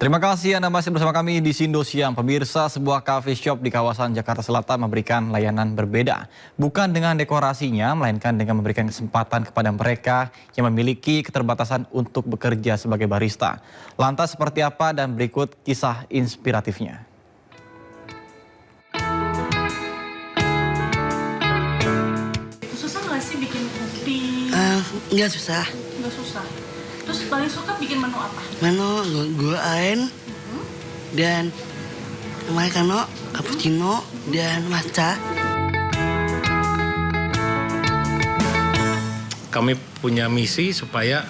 Terima kasih Anda masih bersama kami di Sindo Siang. Pemirsa, sebuah coffee shop di kawasan Jakarta Selatan memberikan layanan berbeda. Bukan dengan dekorasinya, melainkan dengan memberikan kesempatan kepada mereka yang memiliki keterbatasan untuk bekerja sebagai barista. Lantas seperti apa dan berikut kisah inspiratifnya. Susah nggak sih bikin kopi? Nggak susah. Nggak susah. Terus paling suka bikin menu apa? Menu gula aren dan americano, cappuccino dan matcha. Kami punya misi supaya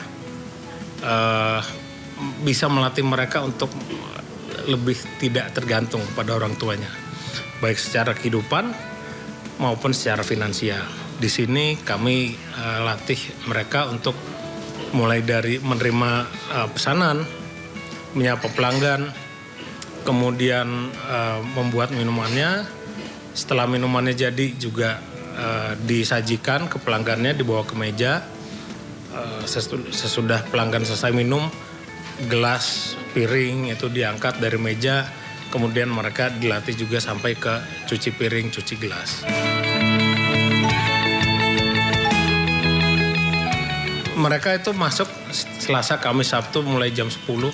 bisa melatih mereka untuk lebih tidak tergantung pada orang tuanya, baik secara kehidupan maupun secara finansial. Di sini kami latih mereka untuk mulai dari menerima pesanan, menyapa pelanggan, kemudian membuat minumannya. Setelah minumannya jadi juga disajikan ke pelanggannya, dibawa ke meja. Sesudah pelanggan selesai minum, gelas, piring itu diangkat dari meja. Kemudian mereka dilatih juga sampai ke cuci piring, cuci gelas. Mereka itu masuk Selasa, Kamis, Sabtu mulai jam 10,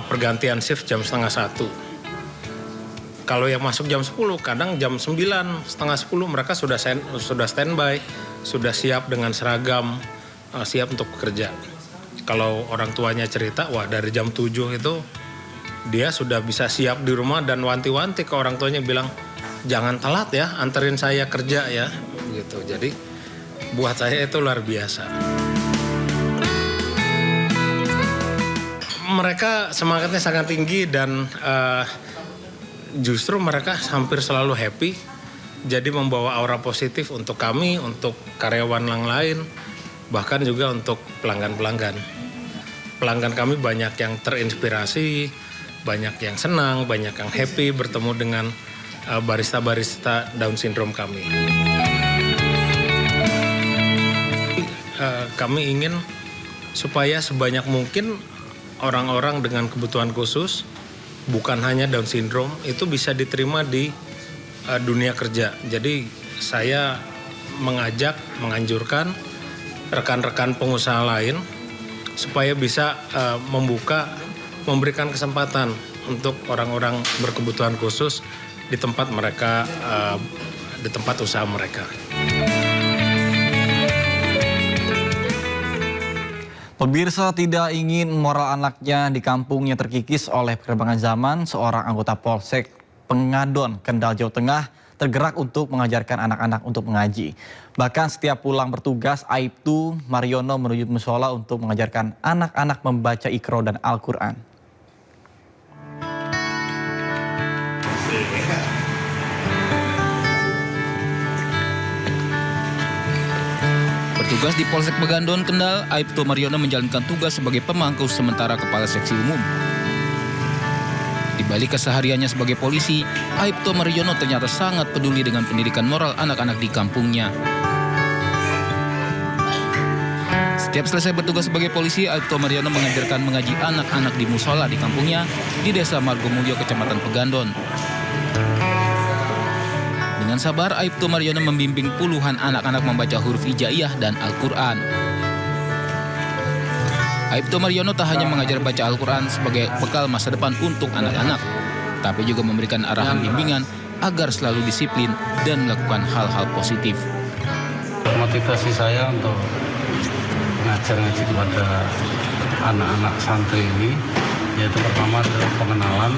pergantian shift jam setengah 1. Kalau yang masuk jam 10, kadang jam 9, setengah 10 mereka sudah standby, sudah siap dengan seragam, siap untuk bekerja. Kalau orang tuanya cerita, wah dari jam 7 itu dia sudah bisa siap di rumah dan wanti-wanti ke orang tuanya bilang, jangan telat ya, anterin saya kerja ya, gitu. Jadi buat saya itu luar biasa. Mereka semangatnya sangat tinggi dan justru mereka hampir selalu happy. Jadi membawa aura positif untuk kami, untuk karyawan yang lain, bahkan juga untuk pelanggan-pelanggan. Pelanggan kami banyak yang terinspirasi, banyak yang senang, banyak yang happy bertemu dengan barista-barista Down syndrome kami. Kami ingin supaya sebanyak mungkin orang-orang dengan kebutuhan khusus, bukan hanya Down syndrome, itu bisa diterima di dunia kerja. Jadi saya menganjurkan rekan-rekan pengusaha lain supaya bisa memberikan kesempatan untuk orang-orang berkebutuhan khusus di tempat mereka, di tempat usaha mereka. Pemirsa, tidak ingin moral anaknya di kampungnya terkikis oleh perkembangan zaman, seorang anggota Polsek Pegadon, Kendal, Jawa Tengah tergerak untuk mengajarkan anak-anak untuk mengaji. Bahkan setiap pulang bertugas, Aibtu Mariono menuju musola untuk mengajarkan anak-anak membaca Iqra dan Al-Quran. Bertugas di Polsek Pegadon, Kendal, Aibtu Mariono menjalankan tugas sebagai pemangku sementara Kepala Seksi Umum. Di balik kesehariannya sebagai polisi, Aibtu Mariono ternyata sangat peduli dengan pendidikan moral anak-anak di kampungnya. Setiap selesai bertugas sebagai polisi, Aibtu Mariono mengajarkan mengaji anak-anak di musola di kampungnya di Desa Margomulyo, Kecamatan Pegadon. Dengan sabar, Aibtu Mariono membimbing puluhan anak-anak membaca huruf hijaiyah dan Al-Quran. Aibtu Mariono tak hanya mengajar baca Al-Quran sebagai bekal masa depan untuk anak-anak, tapi juga memberikan arahan bimbingan agar selalu disiplin dan melakukan hal-hal positif. Motivasi saya untuk ngaji kepada anak-anak santri ini, yaitu pertama adalah pengenalan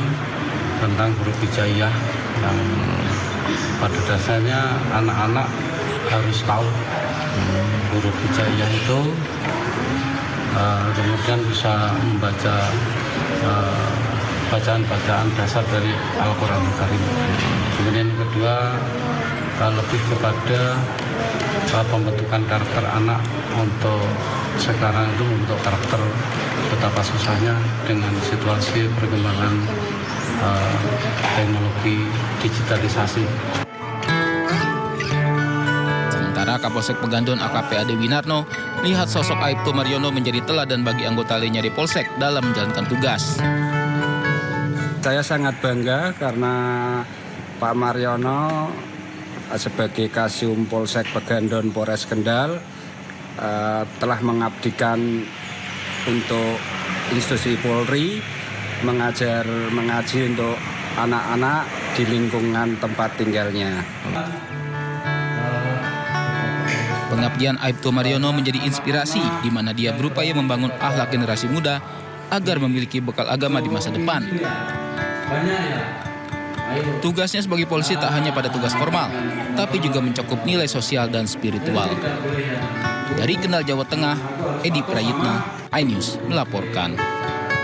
tentang huruf hijaiyah yang pada dasarnya anak-anak harus tahu huruf hijaiyah itu, kemudian bisa membaca bacaan-bacaan dasar dari Al-Quran Karim. Kemudian yang kedua, lebih kepada pembentukan karakter anak untuk sekarang itu, untuk karakter betapa susahnya dengan situasi perkembangan teknologi digitalisasi. Sementara Kapolsek Pegadon AKP Ade Winarno melihat sosok Aibtu Mariono menjadi teladan bagi anggota lainnya di Polsek dalam menjalankan tugas. Saya sangat bangga karena Pak Mariono sebagai Kasum Polsek Pegandon Polres Kendal telah mengabdikan untuk institusi Polri, mengaji untuk anak-anak di lingkungan tempat tinggalnya. Pengabdian Aibtu Mariono menjadi inspirasi di mana dia berupaya membangun akhlak generasi muda agar memiliki bekal agama di masa depan. Tugasnya sebagai polisi tak hanya pada tugas formal, tapi juga mencakup nilai sosial dan spiritual. Dari Kendal, Jawa Tengah, Edi Prayitno, iNews melaporkan.